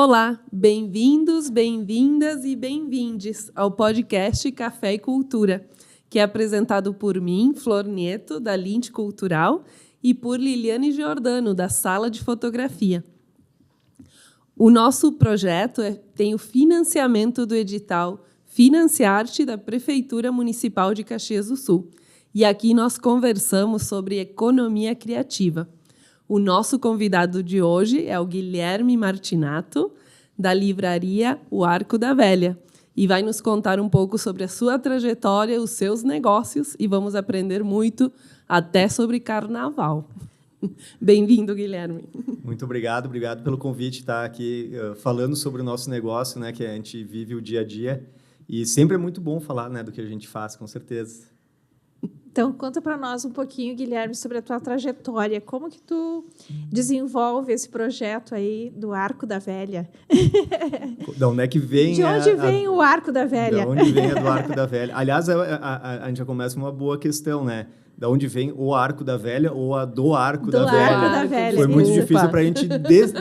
Olá, bem-vindos, bem-vindas e bem-vindes ao podcast Café e Cultura, que é apresentado por mim, Flor Nieto, da Linte Cultural, e por Liliane Giordano, da Sala de Fotografia. O nosso projeto tem o financiamento do edital Financiarte da Prefeitura Municipal de Caxias do Sul. E aqui nós conversamos sobre economia criativa. O nosso convidado de hoje é o Guilherme Martinato, da livraria O Arco da Velha, e vai nos contar um pouco sobre a sua trajetória, os seus negócios, e vamos aprender muito até sobre carnaval. Bem-vindo, Guilherme. Muito obrigado pelo convite, estar aqui falando sobre o nosso negócio, né, que a gente vive o dia a dia, e sempre é muito bom falar, né, do que a gente faz, com certeza. Então, conta para nós um pouquinho, Guilherme, sobre a tua trajetória. Como que tu desenvolve esse projeto aí do Arco da Velha? De onde é que vem? De onde vem o Arco da Velha? De onde vem do Arco da Velha? Aliás, a gente já começa com uma boa questão, né? De onde vem o Arco da Velha ou a do Arco da Velha? Arco da Velha. Foi muito difícil para a gente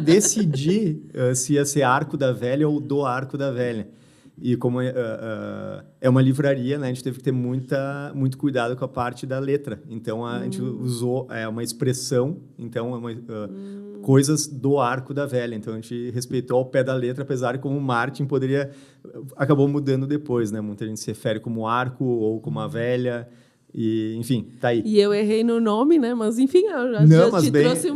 decidir se ia ser Arco da Velha ou do Arco da Velha. E como é uma livraria, né, a gente teve que ter muito cuidado com a parte da letra. Então, a gente usou uma expressão, então, coisas do Arco da Velha. Então, a gente respeitou ao pé da letra, apesar de como o Martin acabou mudando depois, né? Muita gente se refere como Arco ou como a Velha. E, enfim, tá aí. E eu errei no nome, né? Mas, enfim, eu já te trouxe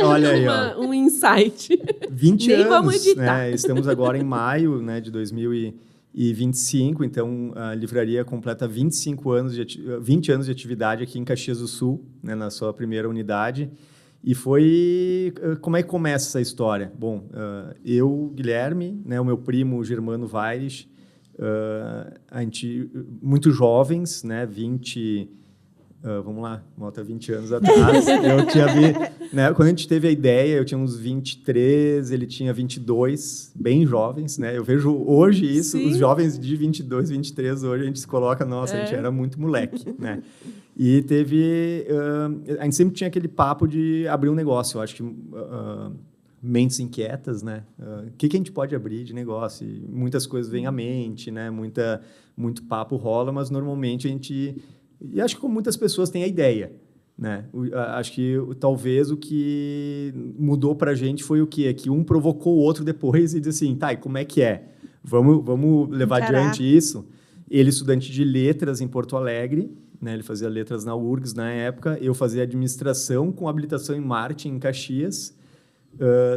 olha aí, um insight. 20 Nem anos, vamos editar. Né? Estamos agora em maio, né, de 2025, então a livraria completa 20 anos de atividade aqui em Caxias do Sul, né, na sua primeira unidade. E como é que começa essa história? Bom, eu, Guilherme, né, o meu primo Germano Vaires, a gente, muito jovens, né, vamos lá, volta 20 anos atrás, né, quando a gente teve a ideia, eu tinha uns 23, ele tinha 22, bem jovens, né, eu vejo hoje isso, Sim. Os jovens de 22, 23, hoje a gente se coloca, nossa, a gente era muito moleque, né, e a gente sempre tinha aquele papo de abrir um negócio, eu acho que mentes inquietas, né? O que a gente pode abrir de negócio? E muitas coisas vêm à mente, né? Muito papo rola, mas normalmente e acho que como muitas pessoas têm a ideia, né? Acho que talvez o que mudou para a gente foi o quê? É que um provocou o outro depois e disse assim, tá, e como é que é? Vamos levar adiante isso? Ele, estudante de letras em Porto Alegre, né? Ele fazia letras na URGS na época, eu fazia administração com habilitação em marketing em Caxias.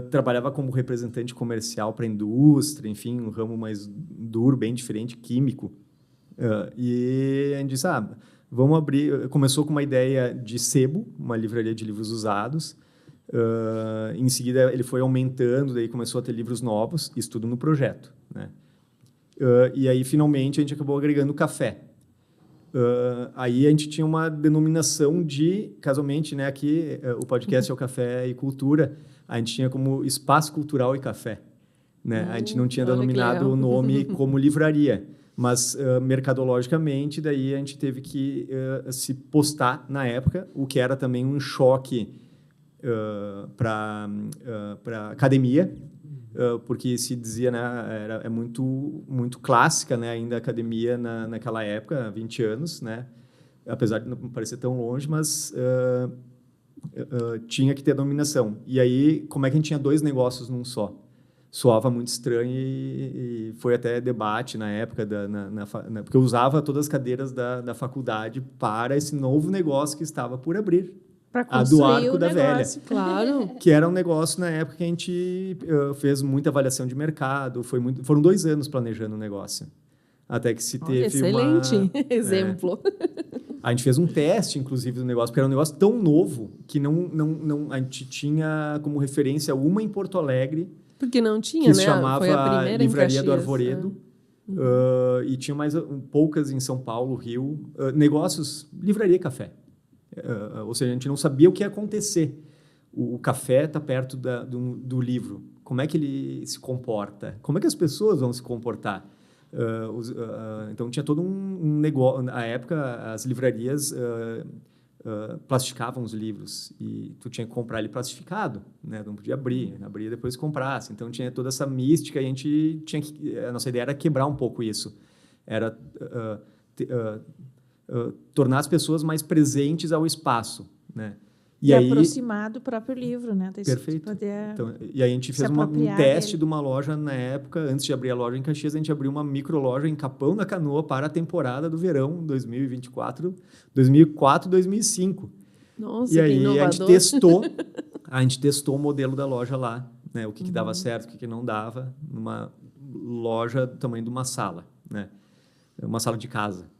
Trabalhava como representante comercial para a indústria, enfim, um ramo mais duro, bem diferente, químico. E a gente disse, vamos abrir... Começou com uma ideia de sebo, uma livraria de livros usados. Em seguida, ele foi aumentando, daí começou a ter livros novos, isso tudo no projeto, né? E aí, finalmente, a gente acabou agregando café. Aí a gente tinha uma denominação casualmente, né, aqui o podcast é o Café e Cultura, a gente tinha como Espaço Cultural e Café, né? A gente não tinha denominado o nome como livraria, mas mercadologicamente daí a gente teve que se postar na época, o que era também um choque para academia, porque se dizia, né, é muito clássica, né, ainda a academia naquela época, há 20 anos, né, apesar de não parecer tão longe, mas tinha que ter dominação. E aí, como é que a gente tinha dois negócios num só? Soava muito estranho e foi até debate na época, porque eu usava todas as cadeiras da faculdade para esse novo negócio que estava por abrir. A do Arco da Velha, claro. Que era um negócio na época que a gente fez muita avaliação de mercado, foram 2 anos planejando o negócio, até que se teve excelente exemplo. A gente fez um teste, inclusive, do negócio, porque era um negócio tão novo que a gente tinha como referência uma em Porto Alegre, porque não tinha, que né? se chamava Foi a primeira Livraria do Arvoredo, e tinha mais poucas em São Paulo, Rio, negócios, livraria e café. Ou seja, a gente não sabia o que ia acontecer. O café está perto do livro. Como é que ele se comporta? Como é que as pessoas vão se comportar? Então, tinha todo um negócio. Na época, as livrarias plastificavam os livros e tu tinha que comprar ele plastificado, né? Não podia abrir depois que comprasse. Então tinha toda essa mística e a nossa ideia era quebrar um pouco isso. Era tornar as pessoas mais presentes ao espaço, né? E aí, aproximar do próprio livro, né? Perfeito. Então, e aí a gente fez um teste de uma loja na época, antes de abrir a loja em Caxias, a gente abriu uma microloja em Capão da Canoa para a temporada do verão 2024, 2005. Nossa, e aí inovador. a gente testou o modelo da loja lá, né? O que dava certo, o que não dava, numa loja do tamanho de uma sala, né? Uma sala de casa.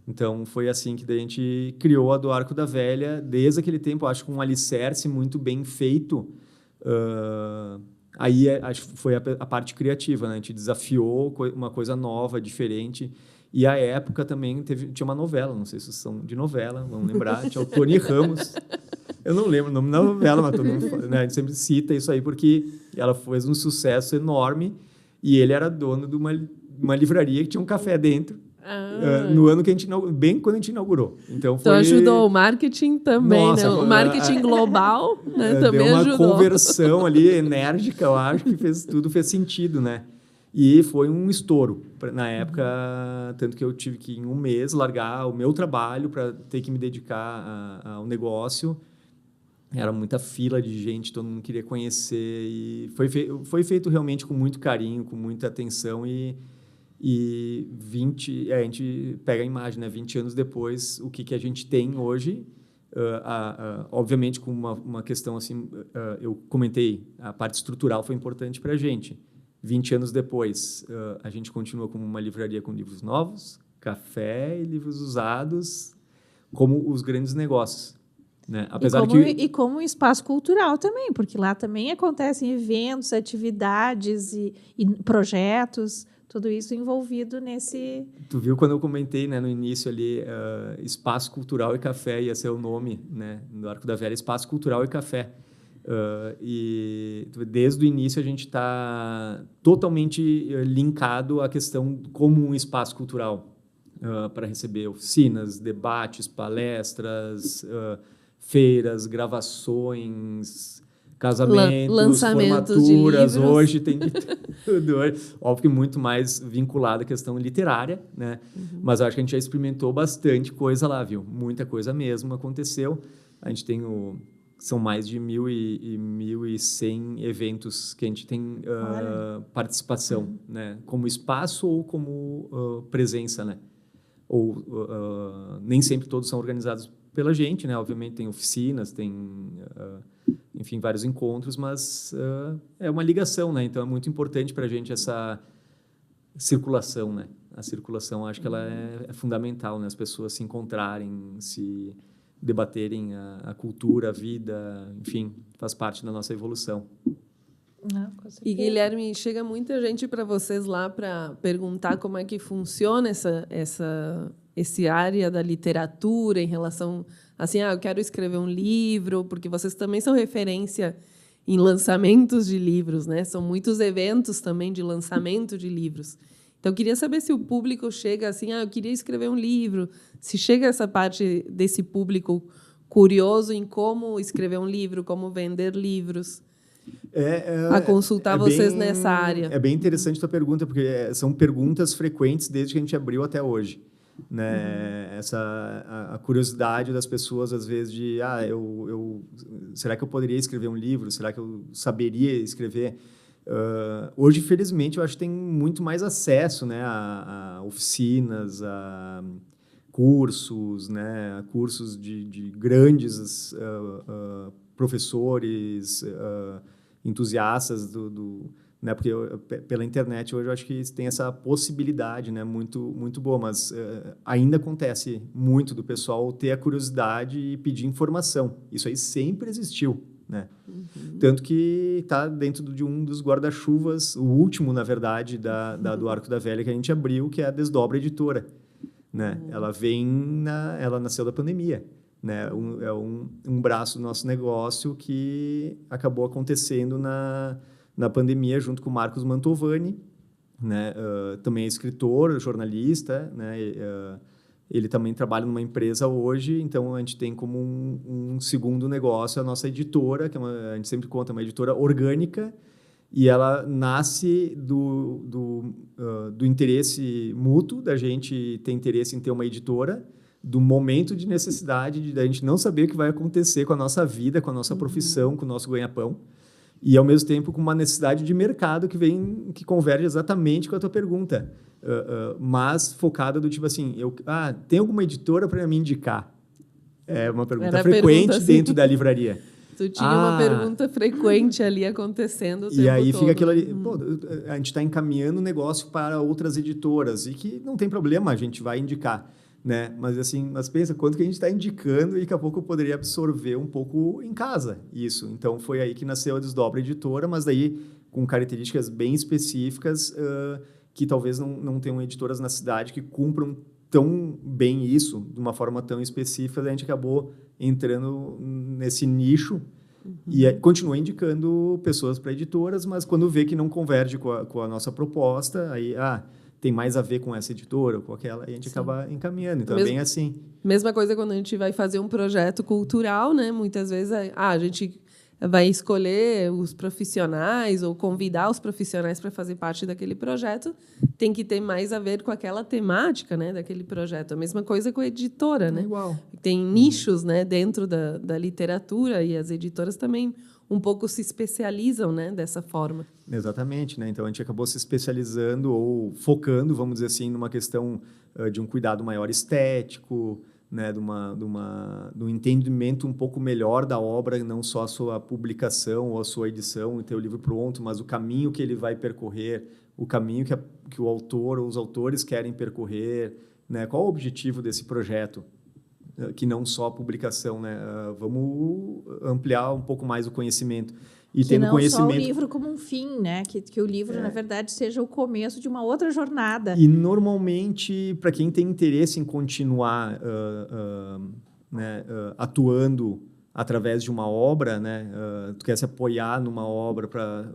Então, foi assim que daí a gente criou a do Arco da Velha. Desde aquele tempo, acho que um alicerce muito bem feito. Aí, acho que foi a parte criativa, né? A gente desafiou uma coisa nova, diferente. E, à época, também tinha uma novela. Não sei se vocês são de novela, vamos lembrar. Tinha o Tony Ramos. Eu não lembro o nome da novela, mas todo mundo, né? A gente sempre cita isso aí, porque ela fez um sucesso enorme. E ele era dono de uma livraria que tinha um café dentro. No ano que bem quando a gente inaugurou. Então ajudou o marketing também, nossa, né? O marketing global, né? Também deu uma ajudou. Conversão ali enérgica, eu acho que tudo fez sentido, né? E foi um estouro. Na época, tanto que eu tive que, em um mês, largar o meu trabalho para ter que me dedicar ao negócio. Era muita fila de gente, todo mundo queria conhecer. E foi feito realmente com muito carinho, com muita atenção e a gente pega a imagem, né? 20 anos depois, o que a gente tem hoje, obviamente com uma questão assim, eu comentei, a parte estrutural foi importante para a gente. 20 anos depois, a gente continua como uma livraria com livros novos, café e livros usados, como os grandes negócios. Né? Apesar e como um espaço cultural também, porque lá também acontecem eventos, atividades e projetos, tudo isso envolvido nesse... Tu viu quando eu comentei, né, no início ali, Espaço Cultural e Café ia ser o nome, né, do Arco da Velha, Espaço Cultural e Café. E desde o início a gente está totalmente linkado à questão como um espaço cultural para receber oficinas, debates, palestras, feiras, gravações, casamentos, lançamentos formaturas, de livros. hoje tem de tudo. Óbvio que muito mais vinculado à questão literária, né? Mas acho que a gente já experimentou bastante coisa lá, viu? Muita coisa mesmo aconteceu. A gente tem são mais de 1.100 eventos que a gente tem participação, né? Como espaço ou como presença, né? Ou nem sempre todos são organizados pela gente, né? Obviamente tem oficinas, tem enfim, vários encontros, mas é uma ligação, né? Então é muito importante para a gente essa circulação, né? A circulação, acho que ela é fundamental, né? As pessoas se encontrarem, se debaterem a cultura, a vida, enfim, faz parte da nossa evolução. Não, com certeza. E, Guilherme, chega muita gente para vocês lá para perguntar como é que funciona essa área da literatura em relação... Assim, eu quero escrever um livro, porque vocês também são referência em lançamentos de livros, né? São muitos eventos também de lançamento de livros. Então, eu queria saber se o público chega assim, eu queria escrever um livro, se chega essa parte desse público curioso em como escrever um livro, como vender livros, a consultar vocês nessa área. É bem interessante a tua pergunta, porque são perguntas frequentes desde que a gente abriu até hoje. Né? A curiosidade das pessoas, às vezes, de será que eu poderia escrever um livro? Será que eu saberia escrever? Hoje, felizmente, eu acho que tem muito mais acesso, né, a oficinas, a cursos, né, cursos de grandes professores, entusiastas né, porque pela internet hoje eu acho que tem essa possibilidade, né, muito, muito boa, mas ainda acontece muito do pessoal ter a curiosidade e pedir informação. Isso aí sempre existiu, né? Tanto que está dentro de um dos guarda-chuvas, o último, na verdade, do Arco da Velha que a gente abriu, que é a Desdobra Editora, né? Ela nasceu da pandemia, né? É um braço do nosso negócio que acabou acontecendo na pandemia, junto com o Marcos Mantovani, né? Também é escritor, jornalista, né? ele também trabalha numa empresa hoje, então a gente tem como um segundo negócio a nossa editora, que a gente sempre conta, uma editora orgânica, e ela nasce do interesse mútuo, da gente ter interesse em ter uma editora, do momento de necessidade, da gente não saber o que vai acontecer com a nossa vida, com a nossa profissão, com o nosso ganha-pão, e, ao mesmo tempo, com uma necessidade de mercado que converge exatamente com a tua pergunta, mas focada do tipo assim, tem alguma editora para me indicar? É uma pergunta frequente assim, dentro da livraria. Tu tinha uma pergunta frequente ali acontecendo o tempo todo. E aí fica aquilo ali, a gente está encaminhando o negócio para outras editoras, e que não tem problema, a gente vai indicar. Né? Mas pensa, quanto que a gente está indicando e daqui a pouco eu poderia absorver um pouco em casa isso. Então, foi aí que nasceu a Desdobra Editora, mas daí com características bem específicas que talvez não tenham editoras na cidade que cumpram tão bem isso, de uma forma tão específica, a gente acabou entrando nesse nicho e continua indicando pessoas para editoras, mas quando vê que não converge com a nossa proposta, aí... tem mais a ver com essa editora ou com aquela, e a gente acaba encaminhando. Então, é bem assim. Mesma coisa quando a gente vai fazer um projeto cultural, né? Muitas vezes a gente vai escolher os profissionais ou convidar os profissionais para fazer parte daquele projeto, tem que ter mais a ver com aquela temática, né, daquele projeto. A mesma coisa com a editora, né? Igual. Tem nichos, né, dentro da literatura, e as editoras também um pouco se especializam, né, dessa forma. Exatamente, né? Então a gente acabou se especializando ou focando, vamos dizer assim, numa questão de um cuidado maior estético, né? de um entendimento um pouco melhor da obra, não só a sua publicação ou a sua edição e ter o livro pronto, mas o caminho que ele vai percorrer, o caminho que o autor ou os autores querem percorrer, né? Qual o objetivo desse projeto? Que não só a publicação, né? Vamos ampliar um pouco mais o conhecimento. E que tendo não conhecimento... só o livro como um fim, né? Que o livro, na verdade, seja o começo de uma outra jornada. E, normalmente, para quem tem interesse em continuar atuando através de uma obra, né? Tu quer se apoiar numa obra para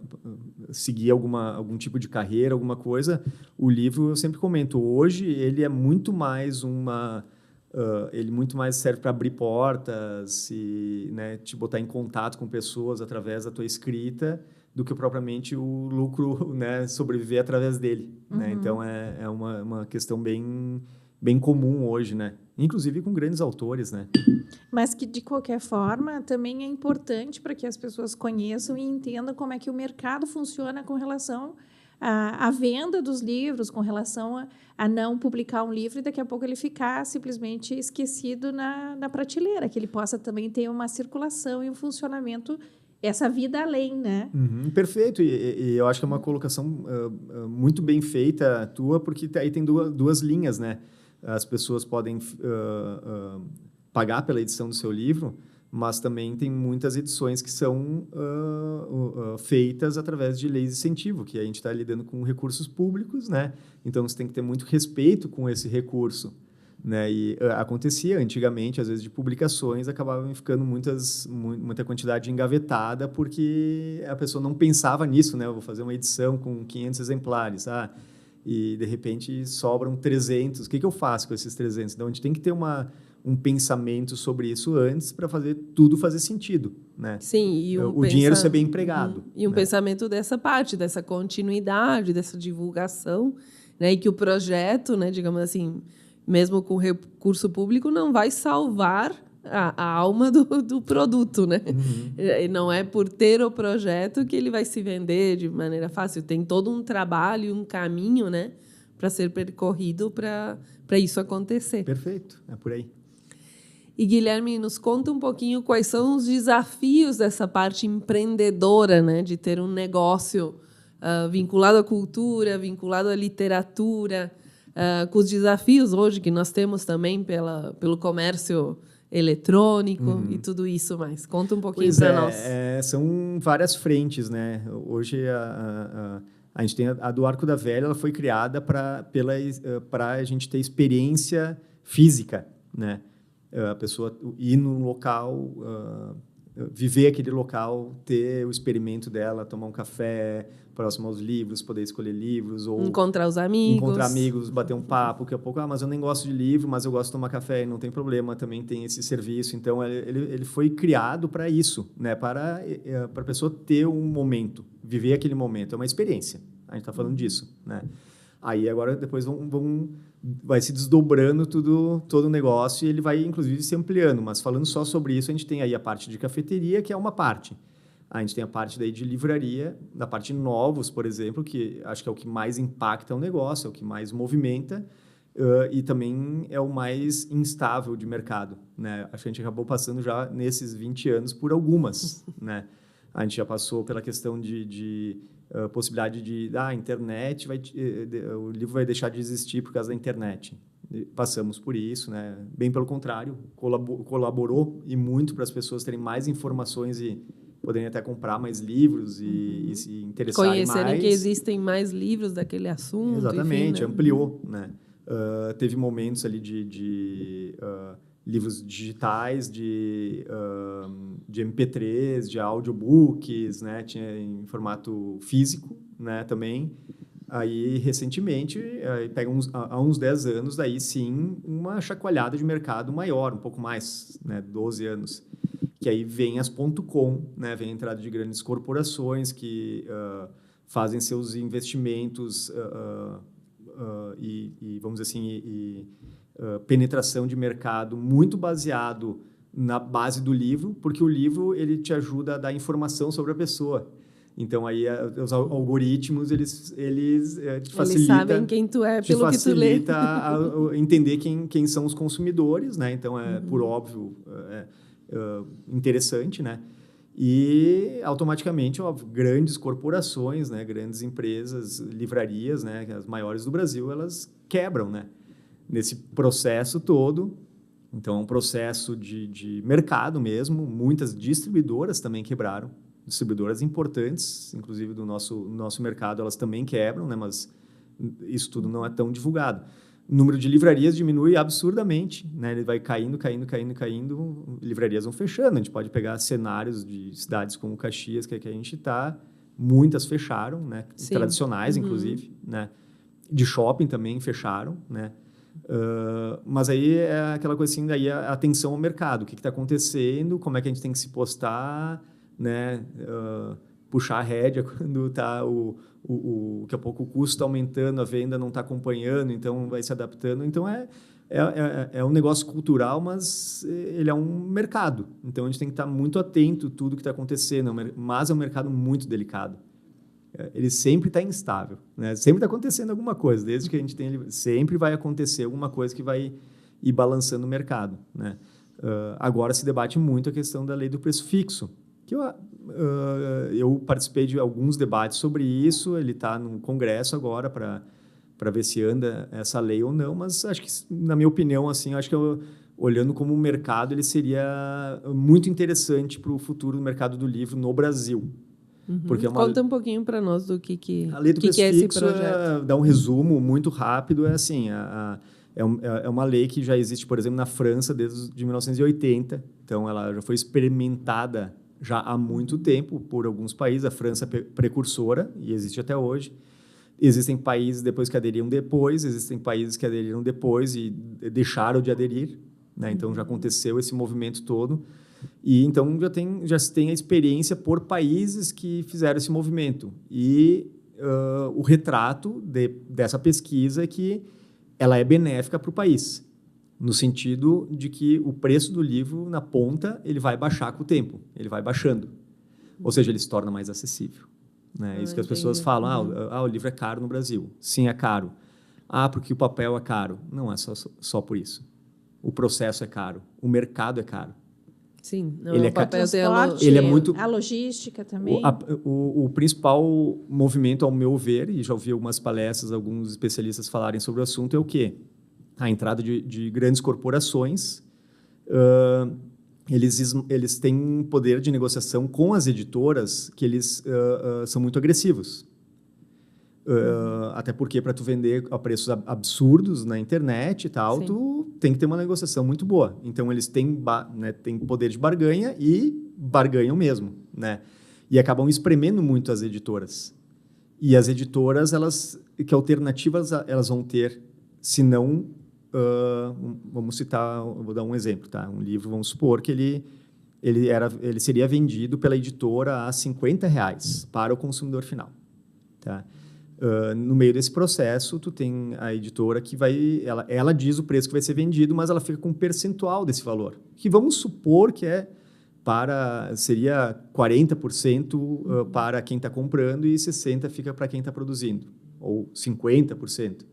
seguir algum tipo de carreira, alguma coisa, o livro, eu sempre comento, hoje ele é muito mais ele muito mais serve para abrir portas e, né, te botar em contato com pessoas através da tua escrita do que propriamente o lucro, né, sobreviver através dele. Né? Então, é uma questão bem comum hoje, né? Inclusive com grandes autores. Né? Mas que, de qualquer forma, também é importante para que as pessoas conheçam e entendam como é que o mercado funciona com relação à venda dos livros, com relação a não publicar um livro e daqui a pouco ele ficar simplesmente esquecido na prateleira, que ele possa também ter uma circulação e um funcionamento, essa vida além, né? Perfeito, e eu acho que é uma colocação muito bem feita tua, porque aí tem duas linhas, né? As pessoas podem pagar pela edição do seu livro, mas também tem muitas edições que são feitas através de leis de incentivo, que a gente está lidando com recursos públicos, né? Então, você tem que ter muito respeito com esse recurso. Né? E acontecia antigamente, às vezes, de publicações, acabavam ficando muita quantidade engavetada, porque a pessoa não pensava nisso, né? Eu vou fazer uma edição com 500 exemplares, e, de repente, sobram 300. O que eu faço com esses 300? Então, a gente tem que ter um pensamento sobre isso antes para tudo fazer sentido, né? Sim, e o dinheiro ser bem empregado. E um né? pensamento dessa parte, dessa continuidade, dessa divulgação, né? E que o projeto, né, digamos assim, mesmo com recurso público, não vai salvar a alma do produto, né? E não é por ter o projeto que ele vai se vender de maneira fácil. Tem todo um trabalho, um caminho, né, para ser percorrido para isso acontecer. Perfeito, é por aí. E, Guilherme, nos conta um pouquinho quais são os desafios dessa parte empreendedora, né, de ter um negócio vinculado à cultura, vinculado à literatura, com os desafios hoje que nós temos também pelo comércio eletrônico e tudo isso mais. Conta um pouquinho para nós. São várias frentes, né? Hoje a gente tem a do Arco da Velha, ela foi criada para a gente ter experiência física, né? A pessoa ir num local viver aquele local, ter o experimento dela, tomar um café próximo aos livros, poder escolher livros, ou Encontrar amigos, bater um papo, daqui a pouco, mas eu nem gosto de livro, mas eu gosto de tomar café, não tem problema, também tem esse serviço. Então, ele foi criado para isso, né? Para a pessoa ter um momento, viver aquele momento. É uma experiência, a gente está falando disso, né? Aí, agora, depois vai se desdobrando todo o negócio e ele vai, inclusive, se ampliando. Mas, falando só sobre isso, a gente tem aí a parte de cafeteria, que é uma parte. A gente tem a parte daí de livraria, da parte de novos, por exemplo, que acho que é o que mais impacta o negócio, é o que mais movimenta, e também é o mais instável de mercado, né? Acho que a gente acabou passando já, nesses 20 anos, por algumas, né? A gente já passou pela questão de possibilidade de a internet, o livro vai deixar de existir por causa da internet. Passamos por isso, né? Bem pelo contrário, colaborou e muito para as pessoas terem mais informações e poderem até comprar mais livros e se interessarem mais. Conhecerem que existem mais livros daquele assunto. Exatamente, enfim, né? ampliou, né? Teve momentos ali de livros digitais, de MP3, de audiobooks, né? Tinha em formato físico, né? Também. Aí, recentemente, há uns 10 anos, daí sim, uma chacoalhada de mercado maior, um pouco mais, né? 12 anos. Que aí vem as .com, né? Vem a entrada de grandes corporações que fazem seus investimentos e vamos dizer assim, penetração de mercado muito baseado na base do livro, porque o livro ele te ajuda a dar informação sobre a pessoa. Então, aí, os algoritmos, eles te facilitam... Eles sabem quem tu é pelo que tu lê. Te facilita entender quem são os consumidores, né? Então, por óbvio, interessante, né? E, automaticamente, óbvio, grandes corporações, né? Grandes empresas, livrarias, né? As maiores do Brasil, elas quebram, né? Nesse processo todo. Então, é um processo de mercado mesmo. Muitas distribuidoras também quebraram. Distribuidoras importantes, inclusive do nosso mercado, elas também quebram, né? Mas isso tudo não é tão divulgado. O número de livrarias diminui absurdamente, né? Ele vai caindo, livrarias vão fechando. A gente pode pegar cenários de cidades como Caxias, que a gente está, muitas fecharam, né? Sim. Tradicionais, inclusive, né? De shopping também fecharam, né? Mas aí é aquela coisa assim, daí a atenção ao mercado, o que está acontecendo, como é que a gente tem que se postar, né? Puxar a rédea quando está daqui a pouco o custo está aumentando, a venda não está acompanhando, então vai se adaptando. Então, é um negócio cultural, mas ele é um mercado. Então, a gente tem que estar muito atento a tudo que está acontecendo, mas é um mercado muito delicado. Ele sempre está instável, né? Sempre está acontecendo alguma coisa, desde que a gente tem... Sempre vai acontecer alguma coisa que vai ir balançando o mercado, né? Agora se debate muito a questão da lei do preço fixo, que eu participei de alguns debates sobre isso, ele está no Congresso agora para ver se anda essa lei ou não, mas acho que, na minha opinião, assim, acho que olhando como mercado, ele seria muito interessante para o futuro do mercado do livro no Brasil. Porque Conta um pouquinho para nós do que a lei do preço é esse fixo projeto. Dá um resumo muito rápido, é assim, é uma lei que já existe, por exemplo, na França desde 1980, então ela já foi experimentada já há muito tempo por alguns países. A França é precursora e existe até hoje. Existem países depois que aderiram depois, existem países que aderiram depois e deixaram de aderir, né? Então já aconteceu esse movimento todo. E então já se tem a experiência por países que fizeram esse movimento. E o retrato dessa pesquisa é que ela é benéfica para o país, no sentido de que o preço do livro, na ponta, ele vai baixar com o tempo, ele vai baixando. Ou seja, ele se torna mais acessível, né? Isso que as pessoas falam, o livro é caro no Brasil. Sim, é caro. Porque o papel é caro. Não é só por isso. O processo é caro, o mercado é caro. Sim, não, ele o papel ele é muito... A logística também. O principal movimento, ao meu ver, e já ouvi algumas palestras, alguns especialistas falarem sobre o assunto, é o quê? A entrada de grandes corporações. Eles têm um poder de negociação com as editoras que eles são muito agressivos. Até porque, para tu vender a preços absurdos na internet e tal, tu tem que ter uma negociação muito boa. Então, eles têm poder de barganha e barganham mesmo, né? E acabam espremendo muito as editoras. E as editoras, que alternativas elas vão ter, se não... vamos citar, eu vou dar um exemplo, tá? Um livro, vamos supor que ele seria vendido pela editora a R$50 para o consumidor final, tá? No meio desse processo, tu tem a editora que ela diz o preço que vai ser vendido, mas ela fica com um percentual desse valor, que vamos supor que seria 40% para quem está comprando e 60% fica para quem está produzindo, ou 50%.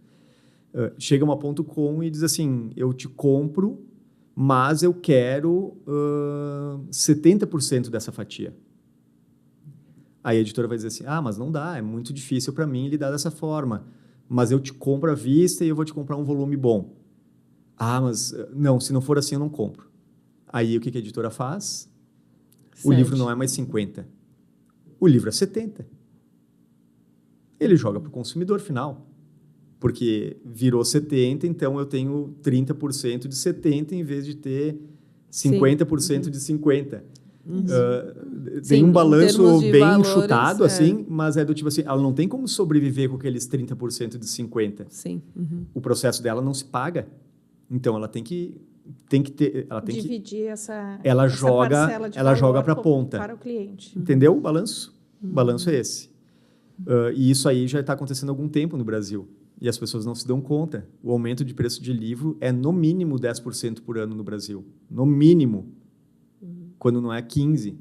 Chega uma .com e diz assim, eu te compro, mas eu quero 70% dessa fatia. Aí a editora vai dizer assim, mas não dá, é muito difícil para mim lidar dessa forma, mas eu te compro à vista e eu vou te comprar um volume bom. Mas não, se não for assim eu não compro. Aí o que a editora faz? O livro não é mais 50, o livro é 70. Ele joga para o consumidor final, porque virou 70, então eu tenho 30% de 70 em vez de ter 50% de 50. Tem um balanço bem valores, enxutado, assim, mas é do tipo assim, ela não tem como sobreviver com aqueles 30% de 50. Sim. O processo dela não se paga, então ela tem que ter, ela tem dividir essa ela joga para a ponta para o cliente. Entendeu o balanço? O balanço é esse. E isso aí já está acontecendo há algum tempo no Brasil e as pessoas não se dão conta. O aumento de preço de livro é no mínimo 10% por ano no Brasil, no mínimo, quando não é 15%.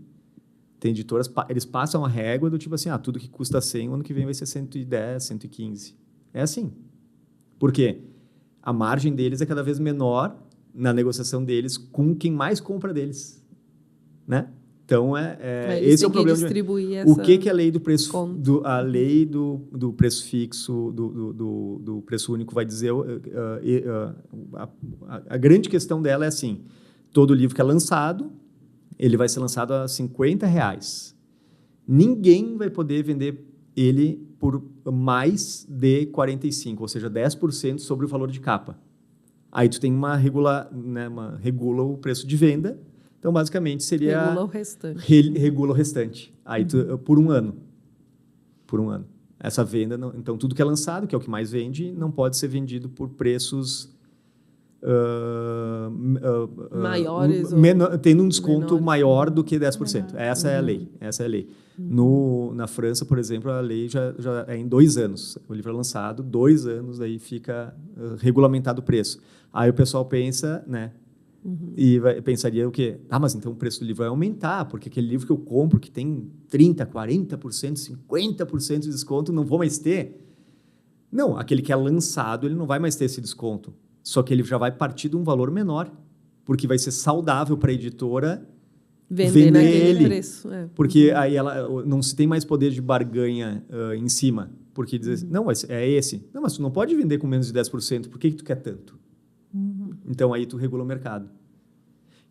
Tem editoras, eles passam a régua do tipo assim, tudo que custa 100, o ano que vem vai ser 110, 115. É assim. Por quê? A margem deles é cada vez menor na negociação deles com quem mais compra deles, né? Então, esse é o problema. O que é a lei do preço, a lei do preço fixo, do preço único vai dizer? A grande questão dela é assim, todo livro que é lançado, ele vai ser lançado a R$50. Ninguém vai poder vender ele por mais de 45%, ou seja, 10% sobre o valor de capa. Aí tu tem regula o preço de venda. Então, basicamente, seria... Regula o restante. Regula o restante. Aí, por um ano. Por um ano. Essa venda... Então, tudo que é lançado, que é o que mais vende, não pode ser vendido por preços... maiores tendo um desconto menores. Maior do que 10%. Essa é a lei. Essa é a lei. Na França, por exemplo, a lei já é em 2 anos. O livro é lançado, 2 anos, daí fica regulamentado o preço. Aí o pessoal pensa, né? E pensaria o quê? Mas então o preço do livro vai aumentar, porque aquele livro que eu compro, que tem 30%, 40%, 50% de desconto, não vou mais ter. Não, aquele que é lançado, ele não vai mais ter esse desconto. Só que ele já vai partir de um valor menor, porque vai ser saudável para a editora vender ele. Preço. Porque aí ela não se tem mais poder de barganha em cima. Porque diz assim, não, é esse. Não, mas tu não pode vender com menos de 10%, por que tu quer tanto? Então, aí tu regula o mercado.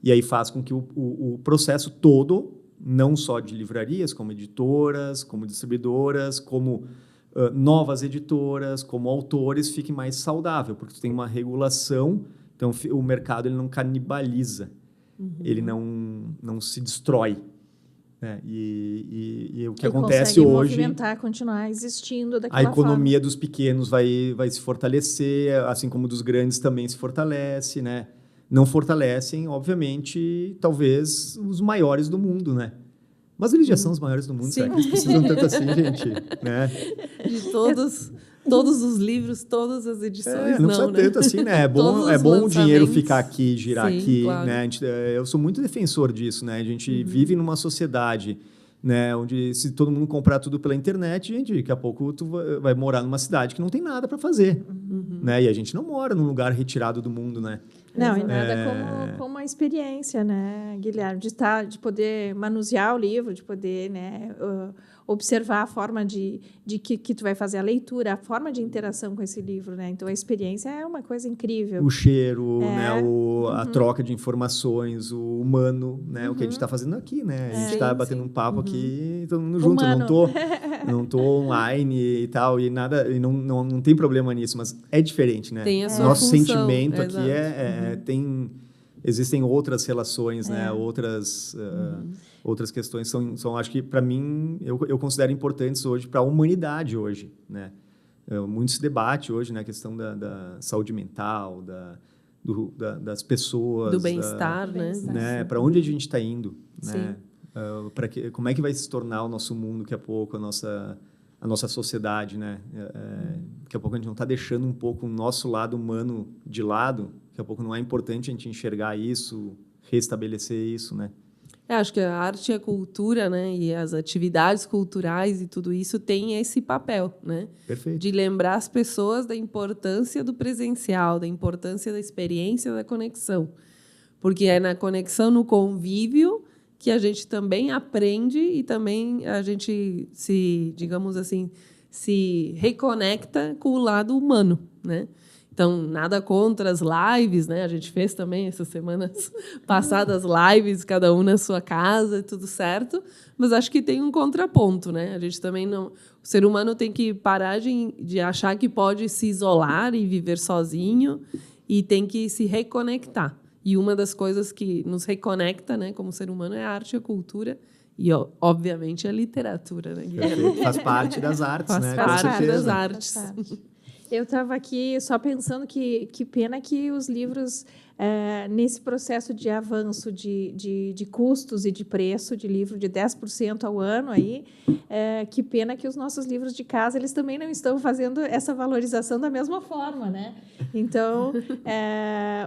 E aí faz com que o processo todo, não só de livrarias, como editoras, como distribuidoras, como novas editoras, como autores, fique mais saudável, porque tu tem uma regulação, então o mercado ele não canibaliza, ele não se destrói. Né? E o que acontece hoje... movimentar, continuar existindo daquela forma. A economia dos pequenos vai se fortalecer, assim como dos grandes também se fortalece, né? Não fortalecem, obviamente, talvez os maiores do mundo, né? Mas eles já são os maiores do mundo, será que eles precisam tanto assim, gente? Né? De todos os livros, todas as edições, não precisa tanto assim, né? É bom o dinheiro ficar aqui, girar aqui, claro. Né? Eu sou muito defensor disso, né? A gente vive numa sociedade, né, onde se todo mundo comprar tudo pela internet, gente, daqui a pouco tu vai morar numa cidade que não tem nada para fazer, né? E a gente não mora num lugar retirado do mundo, né? Não, e nada como a experiência, né, Guilherme, de poder manusear o livro, de poder, né, observar a forma de que tu vai fazer a leitura, a forma de interação com esse livro, né? Então, a experiência é uma coisa incrível. O cheiro, né, a troca de informações, o humano, né, o que a gente está fazendo aqui, né? A gente está batendo um papo aqui, todo mundo junto. Não tô online e tal, e nada, e não tem problema nisso, mas é diferente, né? Tem a sua Nosso função, sentimento exato. aqui tem... existem outras relações, né? Outras questões são acho que para mim eu considero importantes hoje para a humanidade hoje, né? Muito se debate hoje na questão da saúde mental, das pessoas, do bem-estar, né? Para onde a gente está indo, né? Como é que vai se tornar o nosso mundo daqui a pouco, a nossa sociedade, né? Daqui a pouco a gente não está deixando um pouco o nosso lado humano de lado. Daqui a pouco não é importante a gente enxergar isso, restabelecer isso, né? Acho que a arte e a cultura, né, e as atividades culturais e tudo isso tem esse papel, né? Perfeito. De lembrar as pessoas da importância do presencial, da importância da experiência, da conexão. Porque é na conexão, no convívio, que a gente também aprende e também a gente digamos assim, se reconecta com o lado humano, né? Então, nada contra as lives, né? A gente fez também essas semanas passadas lives, cada um na sua casa, tudo certo. Mas acho que tem um contraponto, né? A gente também não... O ser humano tem que parar de achar que pode se isolar e viver sozinho e tem que se reconectar. E uma das coisas que nos reconecta, né, como ser humano, é a arte e a cultura. E, obviamente, a literatura, né? Faz parte das artes, Faz né? parte das artes. Eu estava aqui só pensando que pena que os livros, nesse processo de avanço de custos e de preço de livro de 10% ao ano, aí, que pena que os nossos livros de casa eles também não estão fazendo essa valorização da mesma forma, né? Então,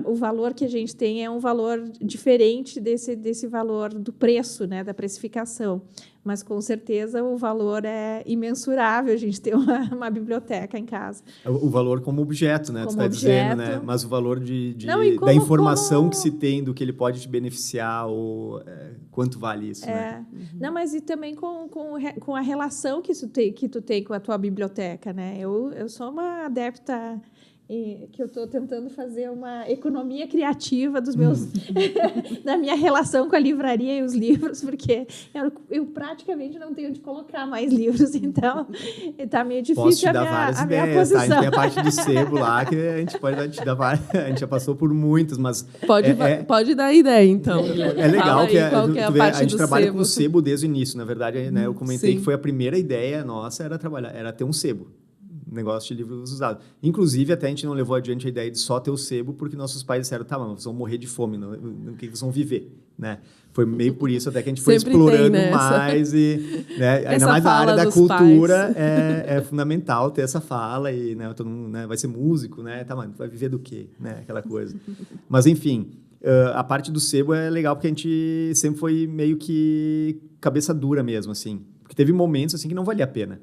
o valor que a gente tem é um valor diferente desse valor do preço, né, da precificação. Mas, com certeza, o valor é imensurável a gente ter uma biblioteca em casa. O valor como objeto, né? Como tu está dizendo, né? Mas o valor da informação que se tem, do que ele pode te beneficiar, ou quanto vale isso, né? Não, mas e também com a relação que tu tem com a tua biblioteca, né? Eu sou uma adepta... que eu estou tentando fazer uma economia criativa dos meus da minha relação com a livraria e os livros, porque eu praticamente não tenho onde colocar mais livros, então está meio difícil. Posso te dar várias ideias, tá? A gente tem a parte do sebo lá, que a gente pode te dar várias, a gente já passou por muitas, mas... Pode dar ideia, então. É legal que a gente trabalha sebo. com sebo desde o início, na verdade, né? Eu comentei que foi a primeira ideia nossa, era ter um sebo. Negócio de livros usados. Inclusive, até a gente não levou adiante a ideia de só ter o sebo, porque nossos pais disseram, tá, mas vocês vão morrer de fome, no que vocês vão viver, né? Foi meio por isso até que a gente foi explorando mais e, né, ainda mais na área da cultura é fundamental ter essa fala e, né, todo mundo, né, vai ser músico, né? Tá, mas vai viver do quê, né? Aquela coisa. Mas, enfim, a parte do sebo é legal porque a gente sempre foi meio que cabeça dura mesmo, assim. Porque teve momentos, assim, que não valia a pena.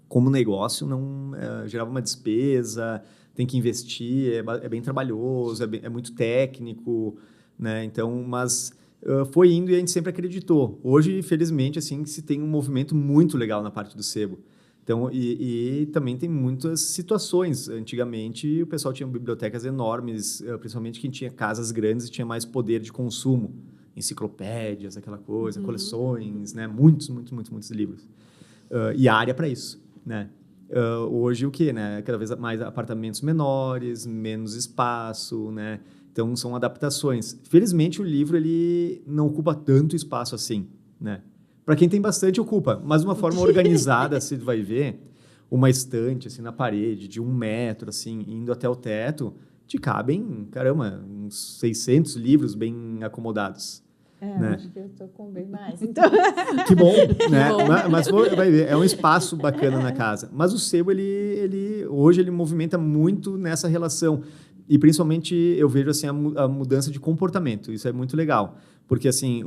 Como negócio, não gerava uma despesa, tem que investir, é bem trabalhoso, é muito técnico, né? Então, mas foi indo e a gente sempre acreditou. Hoje, felizmente, assim, se tem um movimento muito legal na parte do sebo. Então, e também tem muitas situações. Antigamente, o pessoal tinha bibliotecas enormes, principalmente quem tinha casas grandes e tinha mais poder de consumo. Enciclopédias, aquela coisa, coleções, né? Muitos livros. E área para isso. Né? Hoje o que, né? Cada vez mais apartamentos menores, menos espaço, né? Então são adaptações. Felizmente o livro ele não ocupa tanto espaço assim, né? Para quem tem bastante ocupa, mas de uma forma organizada, você vai ver uma estante assim na parede de 1 metro, assim, indo até o teto, te cabem, caramba, uns 600 livros bem acomodados. Né? Acho que eu estou com bem mais. Então... Que bom, né? Mas vai ver, é um espaço bacana na casa. Mas o sebo, hoje, ele movimenta muito nessa relação. E, principalmente, eu vejo assim, a mudança de comportamento. Isso é muito legal. Porque, assim,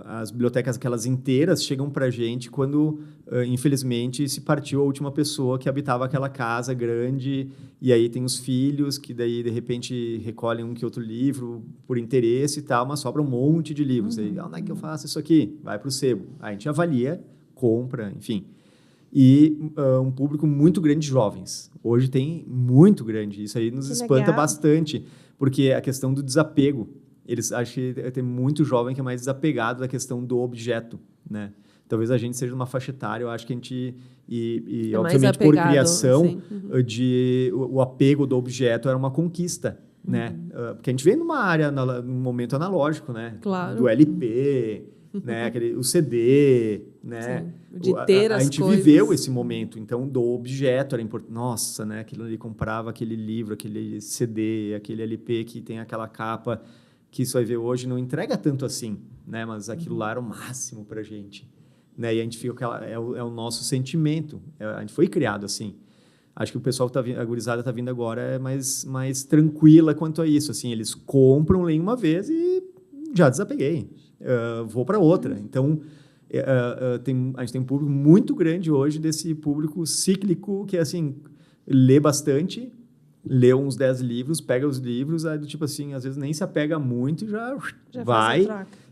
as bibliotecas, aquelas inteiras, chegam para a gente quando, infelizmente, se partiu a última pessoa que habitava aquela casa grande, e aí tem os filhos, que daí, de repente, recolhem um que outro livro por interesse e tal, mas sobra um monte de livros. Aí, onde é que eu faço isso aqui? Vai para o sebo. Aí a gente avalia, compra, enfim. E um público muito grande de jovens. Hoje tem muito grande. Isso aí nos espanta bastante, porque a questão do desapego. Eles acham que tem muito jovem que é mais desapegado da questão do objeto, né? Talvez a gente seja uma faixa etária, eu acho que a gente... E obviamente, apegado, por criação, o apego do objeto era uma conquista, né? Porque a gente vem numa área, num momento analógico, né? Claro. Do LP, né? O CD, né? Sim, de ter a as gente coisas. viveu esse momento, então do objeto era importante. Nossa, né? Aquilo ali comprava aquele livro, aquele CD, aquele LP que tem aquela capa que isso vai ver hoje não entrega tanto assim, né? Mas aquilo lá era o máximo pra gente, né? E a gente fica é o nosso sentimento. A gente foi criado assim. Acho que o pessoal que tá vindo, a gurizada tá vindo agora é mais tranquila quanto a isso, assim, eles compram, leem uma vez e já desapeguei, vou para outra. Então, a gente tem um público muito grande hoje desse público cíclico que, assim, lê bastante, lê uns 10 livros, pega os livros, aí do tipo assim, às vezes nem se apega muito e já vai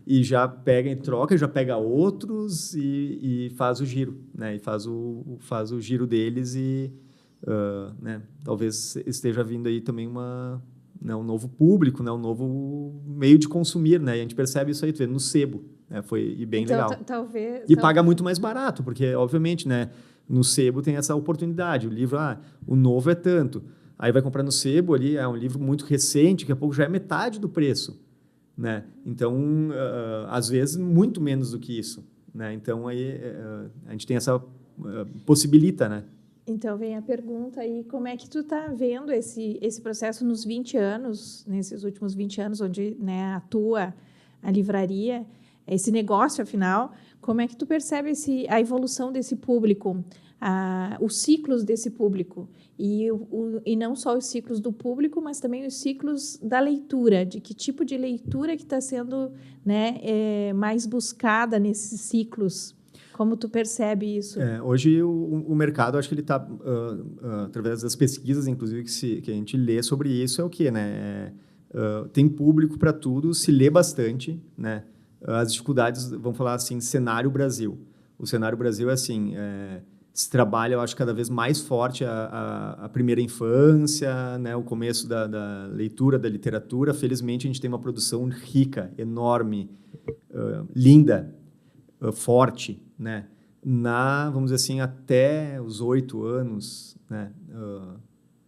e já pega em troca, já pega outros e faz o giro, né? E faz o giro deles e né? Talvez esteja vindo aí também um novo público, né? Um novo meio de consumir, né? E a gente percebe isso aí no sebo, né? Foi bem legal. Talvez. Paga muito mais barato, porque obviamente, né? No sebo tem essa oportunidade. O livro, o novo é tanto. Aí vai comprar no sebo ali, é um livro muito recente, daqui a pouco já é metade do preço, né? Então, às vezes muito menos do que isso, né? Então aí a gente tem essa possibilita, né? Então, vem a pergunta aí, como é que tu está vendo esse processo nos 20 anos, nesses últimos 20 anos, onde, né, atua a livraria, esse negócio, afinal, como é que tu percebe a evolução desse público, os ciclos desse público, e não só os ciclos do público, mas também os ciclos da leitura, de que tipo de leitura que está sendo, né, mais buscada nesses ciclos. Como tu percebe isso? Hoje o mercado, acho que ele está, através das pesquisas, inclusive, que a gente lê sobre isso, é o quê, né? Tem público para tudo, se lê bastante, né? As dificuldades, vamos falar assim, cenário Brasil. O cenário Brasil é assim, se trabalha, eu acho, cada vez mais forte a primeira infância, né? O começo da leitura, da literatura. Felizmente, a gente tem uma produção rica, enorme, linda, forte, né? Vamos dizer assim, até os 8 anos, né?